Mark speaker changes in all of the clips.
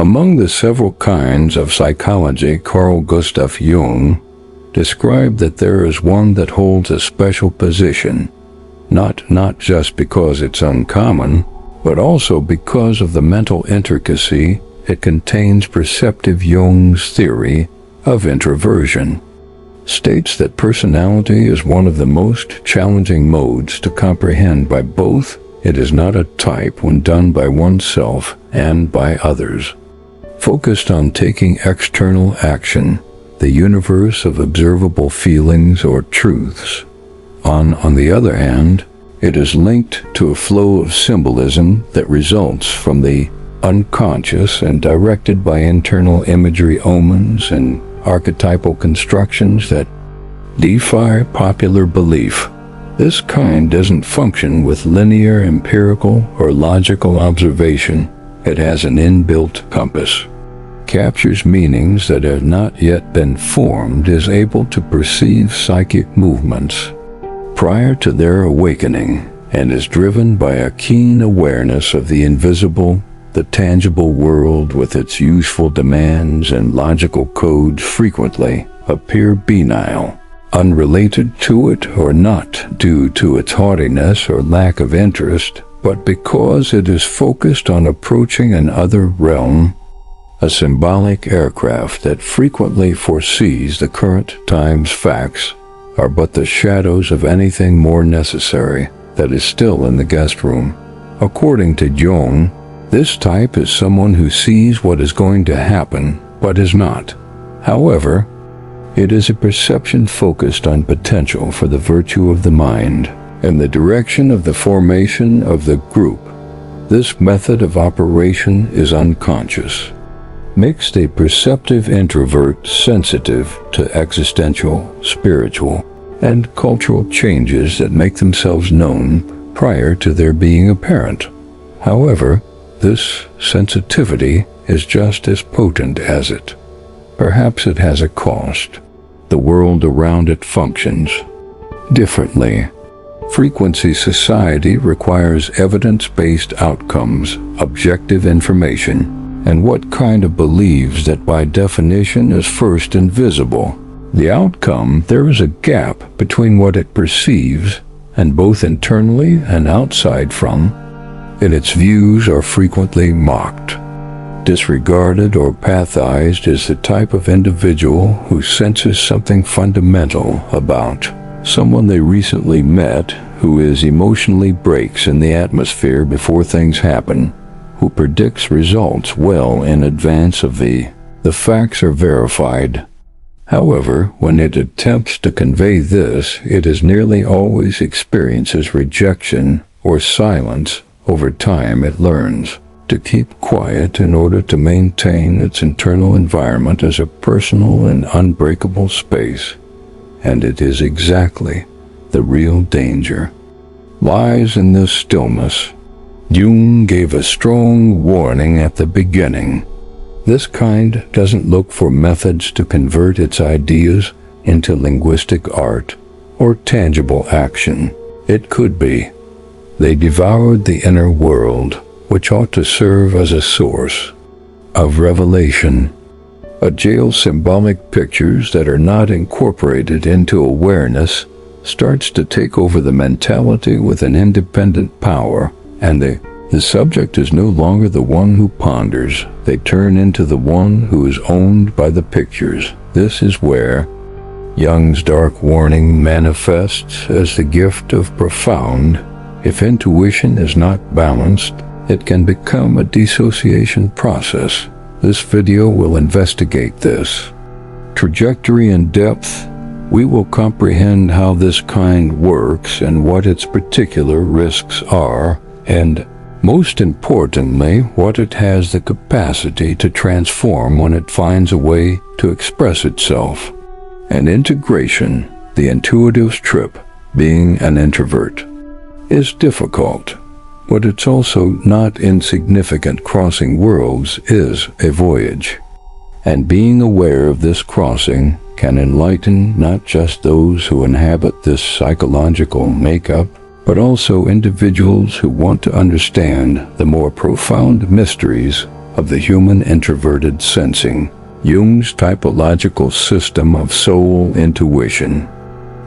Speaker 1: Among the several kinds of psychology, Carl Gustav Jung described that there is one that holds a special position, not just because it's uncommon, but also because of the mental intricacy it contains. Perceptive Jung's theory of introversion states that personality is one of the most challenging modes to comprehend by both. It is not a type when done by oneself and by others. Focused on taking external action, the universe of observable feelings or truths. On the other hand, it is linked to a flow of symbolism that results from the unconscious and directed by internal imagery, omens, and archetypal constructions that defy popular belief. This kind doesn't function with linear, empirical, or logical observation. It has an inbuilt compass, captures meanings that have not yet been formed, is able to perceive psychic movements prior to their awakening, and is driven by a keen awareness of the invisible, the tangible world with its useful demands and logical codes. Frequently appear benign, unrelated to it, or not due to its haughtiness or lack of interest, but because it is focused on approaching an other realm, a symbolic aircraft that frequently foresees the current time's facts are but the shadows of anything more necessary that is still in the guest room. According to Jung, this type is someone who sees what is going to happen but is not. However, it is a perception focused on potential for the virtue of the mind and the direction of the formation of the group. This method of operation is unconscious. Makes a perceptive introvert sensitive to existential, spiritual, and cultural changes that make themselves known prior to their being apparent. However, this sensitivity is just as potent as it. Perhaps it has a cost. The world around it functions differently. Frequency society requires evidence-based outcomes, objective information, and what kind of believes that by definition is first invisible. The outcome, there is a gap between what it perceives, and both internally and outside from, and its views are frequently mocked, disregarded, or pathized as the type of individual who senses something fundamental about someone they recently met, who is emotionally breaks in the atmosphere before things happen, who predicts results well in advance of the facts are verified. However, when it attempts to convey this, it is nearly always experiences rejection or silence. Over time, it learns to keep quiet in order to maintain its internal environment as a personal and unbreakable space. And it is exactly the real danger lies in this stillness. Jung gave a strong warning at the beginning. This kind doesn't look for methods to convert its ideas into linguistic art or tangible action. It could be. They devoured the inner world, which ought to serve as a source of revelation. A jail symbolic pictures that are not incorporated into awareness starts to take over the mentality with an independent power, and the subject is no longer the one who ponders. They turn into the one who is owned by the pictures. This is where Jung's dark warning manifests as the gift of profound. If intuition is not balanced, it can become a dissociation process. This video will investigate this trajectory in depth. We will comprehend how this kind works and what its particular risks are, and most importantly, what it has the capacity to transform when it finds a way to express itself. An integration, the intuitive's trip, being an introvert, is difficult, but it's also not insignificant. Crossing worlds is a voyage, and being aware of this crossing can enlighten not just those who inhabit this psychological makeup, but also individuals who want to understand the more profound mysteries of the human introverted sensing. Jung's typological system of soul intuition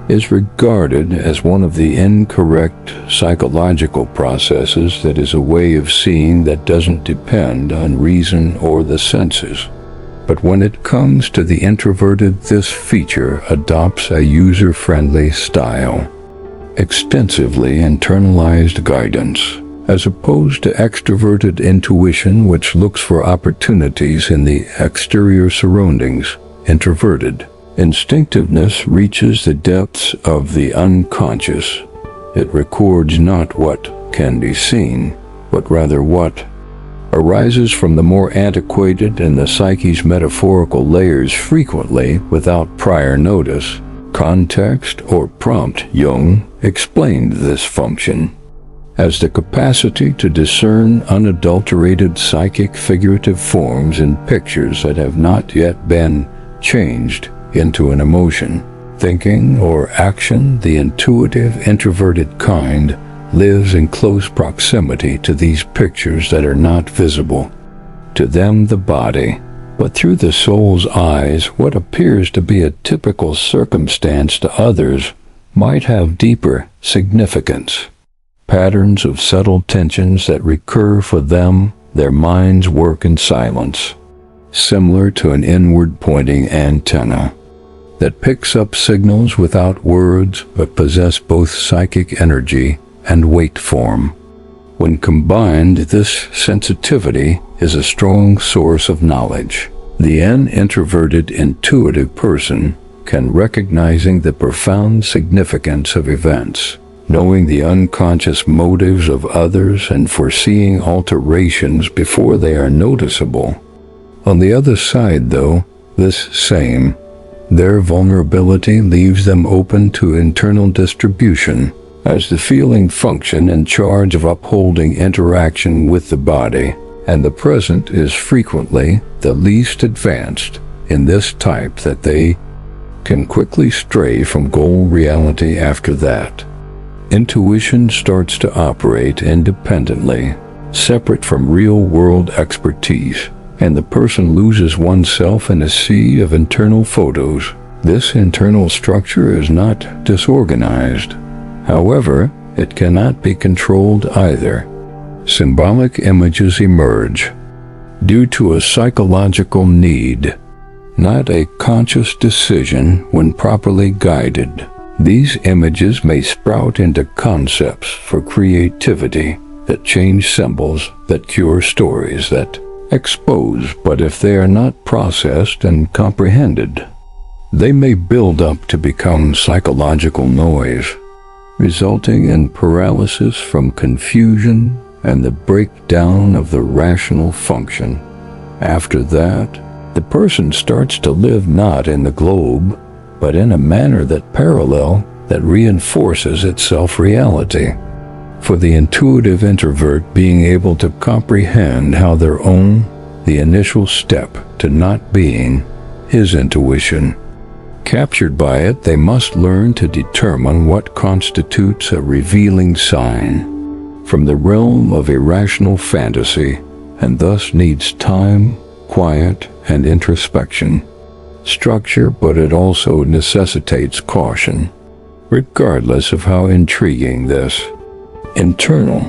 Speaker 1: is regarded as one of the incorrect psychological processes that is a way of seeing that doesn't depend on reason or the senses. But when it comes to the introverted, this feature adopts a user-friendly style, extensively internalized guidance, as opposed to extroverted intuition, which looks for opportunities in the exterior surroundings. Introverted instinctiveness reaches the depths of the unconscious. It records not what can be seen, but rather what arises from the more antiquated and the psyche's metaphorical layers, frequently without prior notice, context, or prompt. Jung explained this function as the capacity to discern unadulterated psychic figurative forms in pictures that have not yet been changed into an emotion, thinking, or action. The intuitive introverted kind lives in close proximity to these pictures that are not visible to them, the body, but through the soul's eyes. What appears to be a typical circumstance to others might have deeper significance. Patterns of subtle tensions that recur for them. Their minds work in silence, similar to an inward-pointing antenna that picks up signals without words, but possess both psychic energy and weight form. When combined, this sensitivity is a strong source of knowledge. The introverted intuitive person can recognizing the profound significance of events, knowing the unconscious motives of others, and foreseeing alterations before they are noticeable. On the other side, though, their vulnerability leaves them open to internal distribution, as the feeling function in charge of upholding interaction with the body, and the present is frequently the least advanced in this type, that they can quickly stray from goal reality after that. Intuition starts to operate independently, separate from real-world expertise, and the person loses oneself in a sea of internal photos. This internal structure is not disorganized. However, it cannot be controlled either. Symbolic images emerge due to a psychological need, not a conscious decision. When properly guided, these images may sprout into concepts for creativity that change symbols, that cure stories, that expose. But if they are not processed and comprehended, they may build up to become psychological noise, resulting in paralysis from confusion and the breakdown of the rational function. After that, the person starts to live not in the globe, but in a manner that reinforces its self-reality. For the intuitive introvert, being able to comprehend how the initial step to not being his intuition. Captured by it, they must learn to determine what constitutes a revealing sign from the realm of irrational fantasy, and thus needs time, quiet, and introspection. Structure, but it also necessitates caution, regardless of how intriguing this. Internal.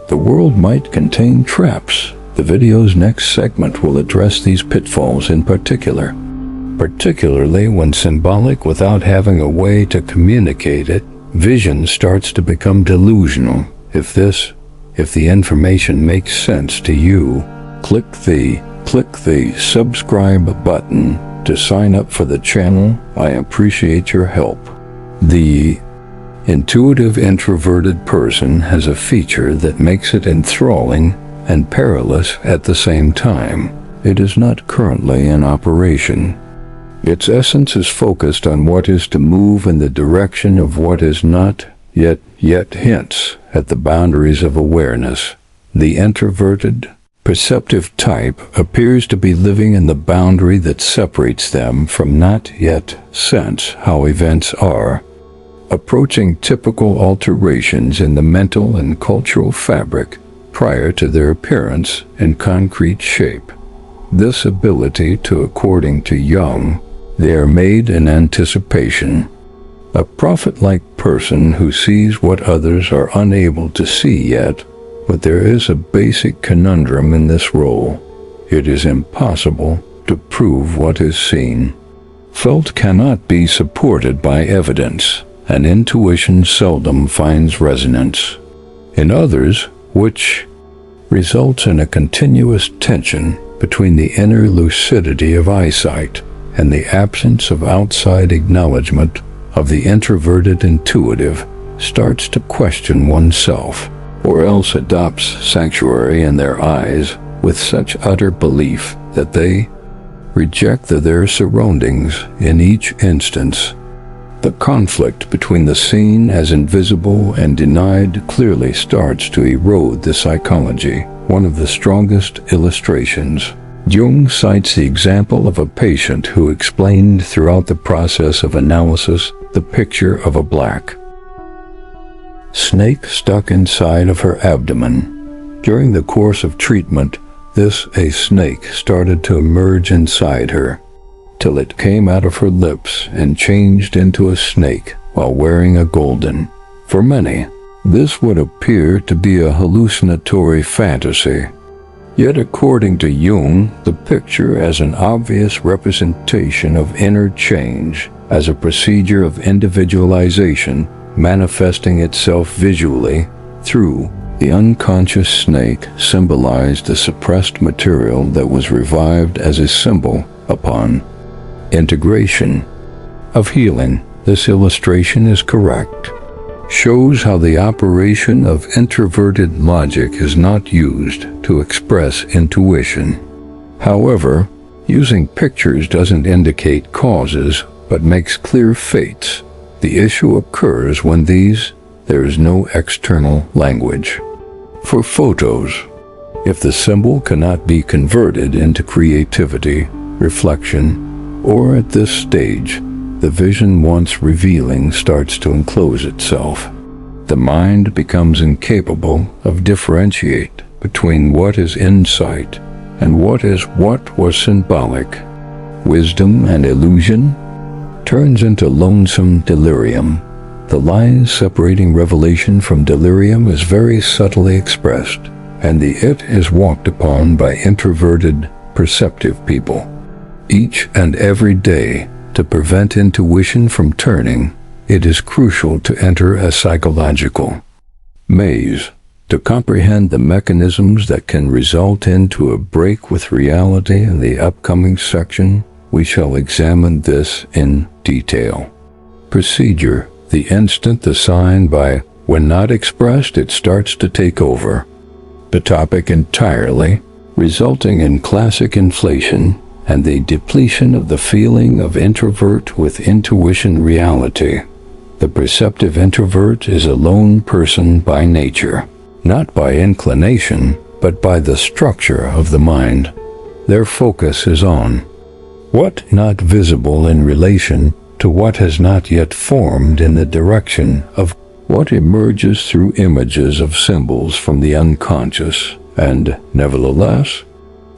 Speaker 1: The world might contain traps. The video's next segment will address these pitfalls in particularly when symbolic without having a way to communicate it. Vision starts to become delusional. If the information makes sense to you, click the subscribe button to sign up for the channel. I appreciate your help. The intuitive introverted person has a feature that makes it enthralling and perilous at the same time. It is not currently in operation. Its essence is focused on what is to move in the direction of what is not yet hints at the boundaries of awareness. The introverted, perceptive type appears to be living in the boundary that separates them from not yet sense how events are, approaching typical alterations in the mental and cultural fabric prior to their appearance in concrete shape. This ability to, according to Jung, they are made in anticipation. A prophet-like person who sees what others are unable to see yet, but there is a basic conundrum in this role. It is impossible to prove what is seen. Felt cannot be supported by evidence, and intuition seldom finds resonance. In others, which results in a continuous tension between the inner lucidity of eyesight and the absence of outside acknowledgement of the introverted intuitive starts to question oneself, or else adopts sanctuary in their eyes with such utter belief that they reject their surroundings in each instance. The conflict between the seen as invisible and denied clearly starts to erode the psychology. One of the strongest illustrations. Jung cites the example of a patient who explained throughout the process of analysis the picture of a black snake stuck inside of her abdomen. During the course of treatment, a snake started to emerge inside her, till it came out of her lips and changed into a snake while wearing a golden. For many, this would appear to be a hallucinatory fantasy. Yet according to Jung, the picture as an obvious representation of inner change, as a procedure of individualization manifesting itself visually through the unconscious snake, symbolized the suppressed material that was revived as a symbol upon integration of healing. This illustration is correct. Shows how the operation of introverted logic is not used to express intuition. However, using pictures doesn't indicate causes, but makes clear fates. The issue occurs when there is no external language. For photos, if the symbol cannot be converted into creativity, reflection, or at this stage, the vision once revealing starts to enclose itself. The mind becomes incapable of differentiate between what is insight and what was symbolic. Wisdom and illusion turns into lonesome delirium. The line separating revelation from delirium is very subtly expressed, and the it is walked upon by introverted, perceptive people. Each and every day, to prevent intuition from turning, it is crucial to enter a psychological maze. To comprehend the mechanisms that can result into a break with reality in the upcoming section, we shall examine this in detail. Procedure. The instant the sign by when not expressed, it starts to take over the topic entirely, resulting in classic inflation and the depletion of the feeling of introvert with intuition reality. The perceptive introvert is a lone person by nature, not by inclination, but by the structure of the mind. Their focus is on what not visible in relation to what has not yet formed in the direction of what emerges through images of symbols from the unconscious, and nevertheless,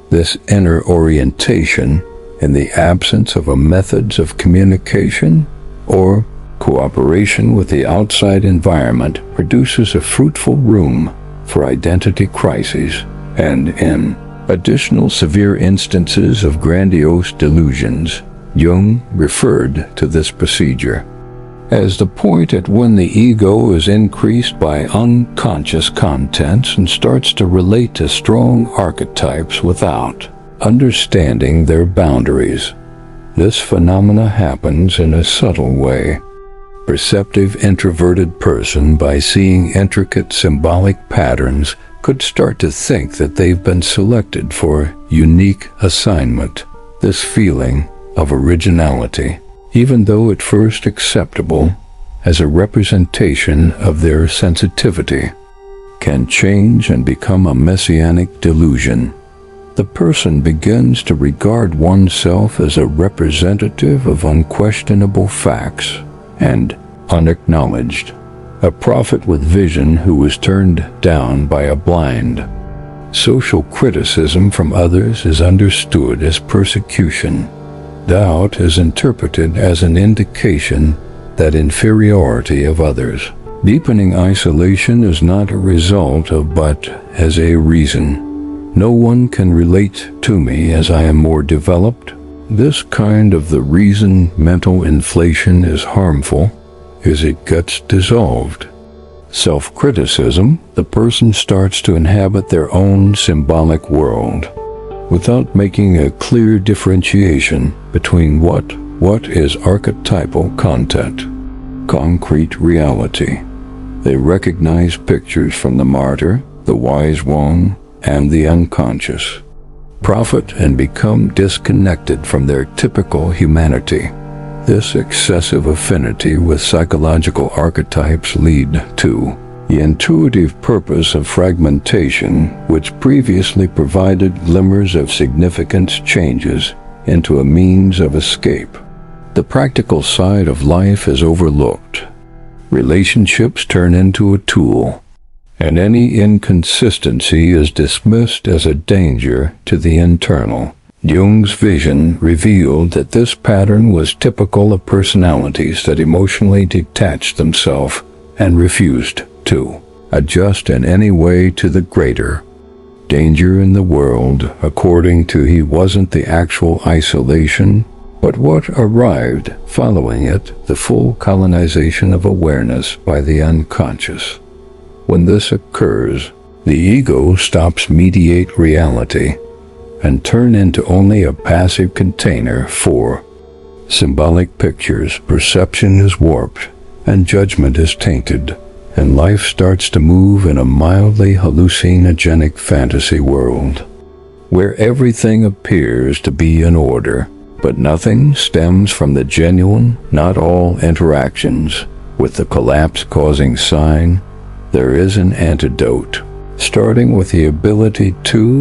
Speaker 1: this inner orientation, in the absence of a methods of communication or cooperation with the outside environment, produces a fruitful room for identity crises, and in additional severe instances of grandiose delusions. Jung referred to this procedure as the point at when the ego is increased by unconscious contents and starts to relate to strong archetypes without understanding their boundaries. This phenomena happens in a subtle way. Perceptive introverted person, by seeing intricate symbolic patterns, could start to think that they've been selected for unique assignment. This feeling of originality, even though at first acceptable as a representation of their sensitivity, can change and become a messianic delusion. The person begins to regard oneself as a representative of unquestionable facts and unacknowledged a prophet with vision who was turned down by a blind. Social criticism from others is understood as persecution. Doubt is interpreted as an indication that inferiority of others. Deepening isolation is not a result of but as a reason. No one can relate to me as I am more developed. This kind of the reason mental inflation is harmful is it gets dissolved. Self-criticism, the person starts to inhabit their own symbolic world without making a clear differentiation between what is archetypal content, concrete reality. They recognize pictures from the martyr, the wise one, and the unconscious, prophet, and become disconnected from their typical humanity. This excessive affinity with psychological archetypes lead to the intuitive purpose of fragmentation, which previously provided glimmers of significance, changes into a means of escape. The practical side of life is overlooked. Relationships turn into a tool, and any inconsistency is dismissed as a danger to the internal. Jung's vision revealed that this pattern was typical of personalities that emotionally detached themselves and refused to adjust in any way to the greater danger in the world. According to he wasn't the actual isolation, but what arrived following it, the full colonization of awareness by the unconscious. When this occurs, the ego stops mediate reality and turn into only a passive container for symbolic pictures. Perception is warped and judgment is tainted, and life starts to move in a mildly hallucinogenic fantasy world, where everything appears to be in order, but nothing stems from the genuine. Not all interactions with the collapse-causing sign. There is an antidote, starting with the ability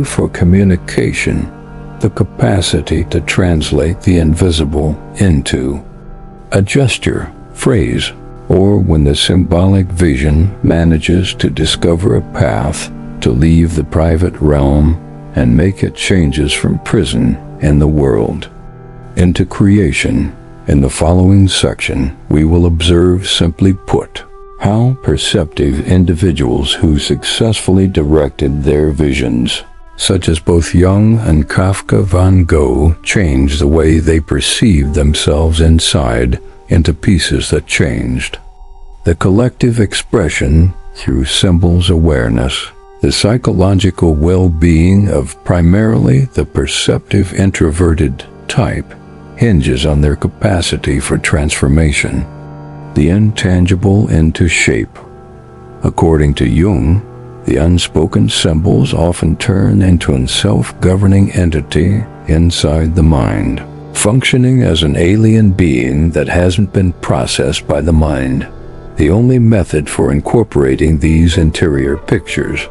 Speaker 1: for communication, the capacity to translate the invisible into a gesture, phrase, or when the symbolic vision manages to discover a path to leave the private realm and make it changes from prison in the world into creation. In the following section, we will observe, simply put, how perceptive individuals who successfully directed their visions, such as both Jung and Kafka van Gogh, changed the way they perceived themselves inside into pieces that changed the collective expression through symbols awareness. The psychological well-being of primarily the perceptive introverted type hinges on their capacity for transformation, the intangible into shape. According to Jung, the unspoken symbols often turn into a self-governing entity inside the mind, functioning as an alien being that hasn't been processed by the mind. The only method for incorporating these interior pictures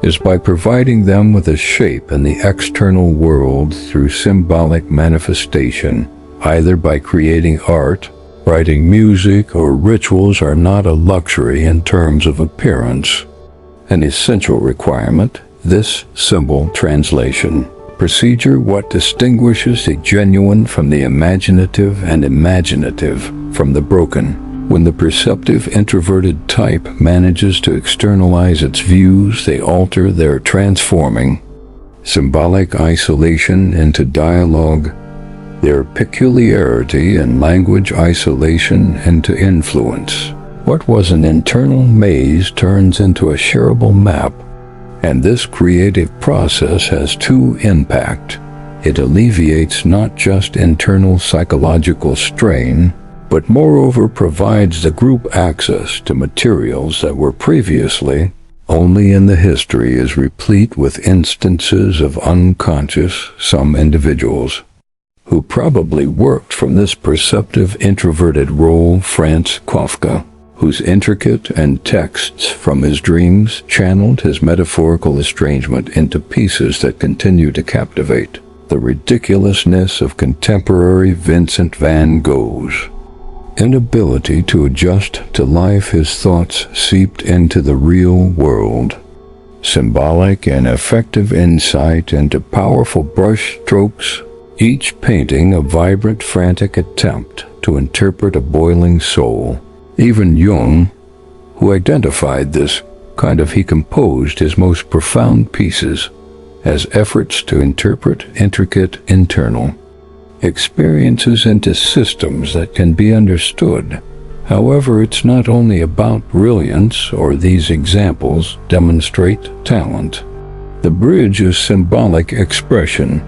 Speaker 1: is by providing them with a shape in the external world through symbolic manifestation, either by creating art. Writing, music, or rituals are not a luxury in terms of appearance, an essential requirement. This symbol translation procedure what distinguishes the genuine from the imaginative and imaginative from the broken. When the perceptive introverted type manages to externalize its views, they alter their transforming symbolic isolation into dialogue, their peculiarity and language isolation into influence. What was an internal maze turns into a shareable map, and this creative process has two impacts. It alleviates not just internal psychological strain, but moreover provides the group access to materials that were previously only in the history, is replete with instances of unconscious. Some individuals who probably worked from this perceptive introverted role, Franz Kafka, whose intricate and texts from his dreams channeled his metaphorical estrangement into pieces that continue to captivate. The ridiculousness of contemporary Vincent van Gogh's inability to adjust to life, his thoughts seeped into the real world. Symbolic and effective insight into powerful brush strokes, each painting a vibrant, frantic attempt to interpret a boiling soul. Even Jung, who identified this he composed his most profound pieces as efforts to interpret intricate internal experiences into systems that can be understood. However, it's not only about brilliance, or these examples demonstrate talent. The bridge is symbolic expression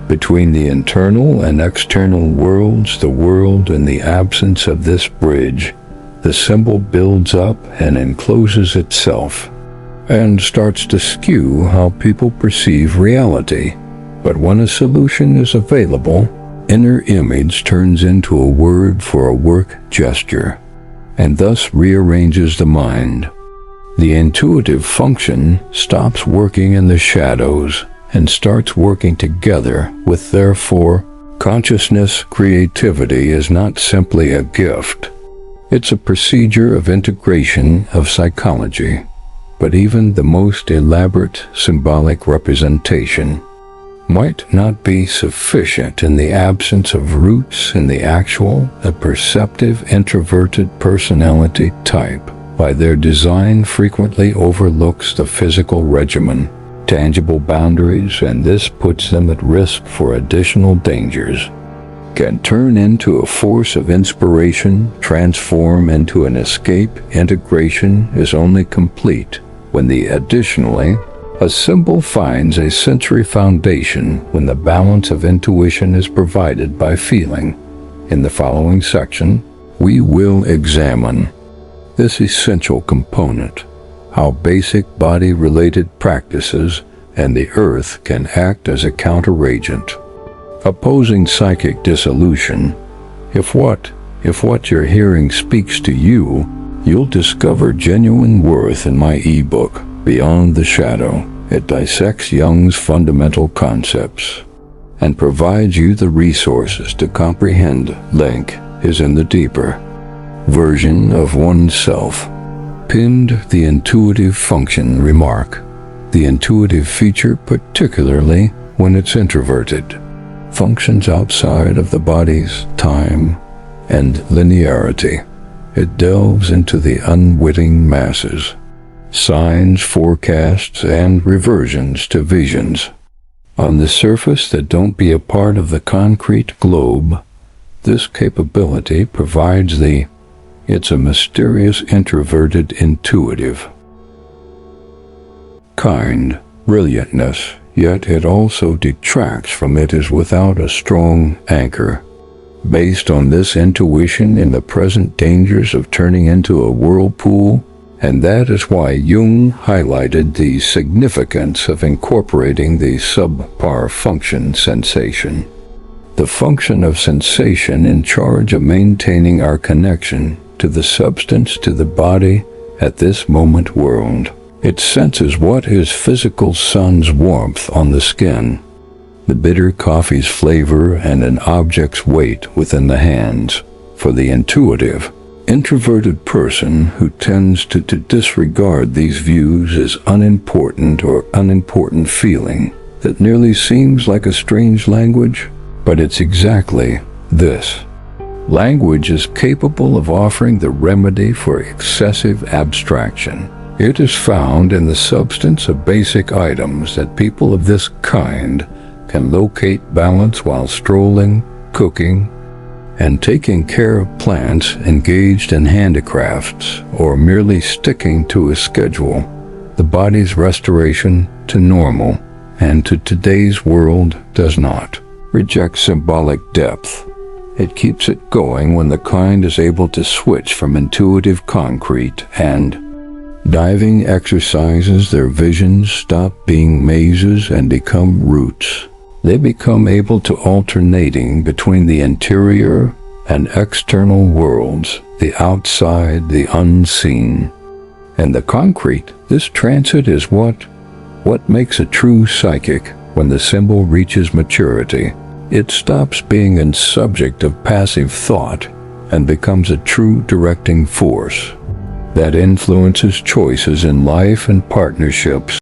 Speaker 1: between the internal and external worlds. The world in the absence of this bridge, the symbol builds up and encloses itself and starts to skew how people perceive reality. But when a solution is available, inner image turns into a word for a work gesture, and thus rearranges the mind. The intuitive function stops working in the shadows and starts working together with. Therefore, consciousness creativity is not simply a gift. It's a procedure of integration of psychology. But even the most elaborate symbolic representation might not be sufficient in the absence of roots in the actual, a perceptive, introverted personality type, by their design, frequently overlooks the physical regimen, tangible boundaries, and this puts them at risk for additional dangers. Can turn into a force of inspiration, transform into an escape. Integration is only complete when additionally, a symbol finds a sensory foundation, when the balance of intuition is provided by feeling. In the following section, we will examine this essential component, how basic body-related practices and the earth can act as a counteragent, opposing psychic dissolution. If what you're hearing speaks to you, you'll discover genuine worth in my ebook, Beyond the Shadow. It dissects Jung's fundamental concepts and provides you the resources to comprehend. Link is in the deeper version of oneself. Pinned. The intuitive function. Remark: the intuitive feature, particularly when it's introverted, functions outside of the body's time and linearity. It delves into the unwitting masses, signs, forecasts, and reversions to visions on the surface that don't be a part of the concrete globe. This capability provides it's a mysterious, introverted, intuitive kind, brilliantness, yet it also detracts from it as without a strong anchor. Based on this intuition in the present dangers of turning into a whirlpool, and that is why Jung highlighted the significance of incorporating the subpar function sensation, the function of sensation in charge of maintaining our connection to the substance, to the body at this moment world. It senses what is physical sun's warmth on the skin, the bitter coffee's flavor, and an object's weight within the hands. For the intuitive, introverted person who tends to disregard these views as unimportant feeling that nearly seems like a strange language, but it's exactly this. Language is capable of offering the remedy for excessive abstraction. It is found in the substance of basic items that people of this kind can locate balance while strolling, cooking, and taking care of plants, engaged in handicrafts, or merely sticking to a schedule. The body's restoration to normal and to today's world does not reject symbolic depth. It keeps it going when the kind is able to switch from intuitive concrete and diving exercises. Their visions stop being mazes and become roots. They become able to alternating between the interior and external worlds, the outside, the unseen, and the concrete. This transit is what makes a true psychic. When the symbol reaches maturity, it stops being a subject of passive thought and becomes a true directing force that influences choices in life and partnerships.